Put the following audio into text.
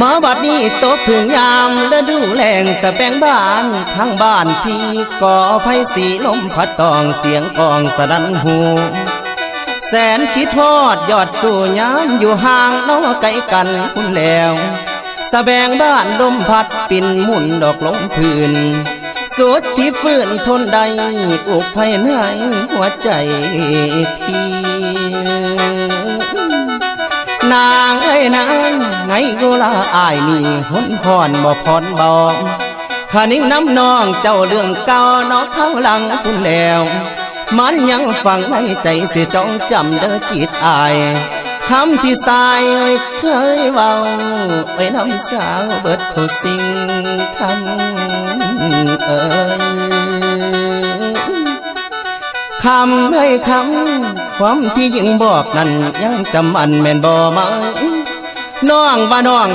มาบัดนี้ตกถึงยามฤดูแล้งสะแปงบ้านทั้งบ้านพี่ก่อไฟสีลมพัดตองเสียงกองสะดันหูแสนคิดทอดยอดสู่ยามอยู่ห่างน้อไกลกันคุณแล้วสะแบงบ้านลมพัดปิ่นหมุนดอกลงพื้นสุดที่ฟื้นทนได้อุกภายในหัวใจพี่นางเอ้ยนางไงกูลาอายนี่หนพรบ่พรบอกขานิ่งน้ำนองเจ้าเรื่องเก่านอกข้างหลังคุณแล้วมันยังฝังในใจเสียจ้องจำเด้อจิตอายคำที่สายเคยเว้าไว้น้ำสาวเบิดทุกสิ่งคำคำให้คำความที่ยิ่งบอกนั้นยังจำอันแม่นบ่มาน้องว่าน้อง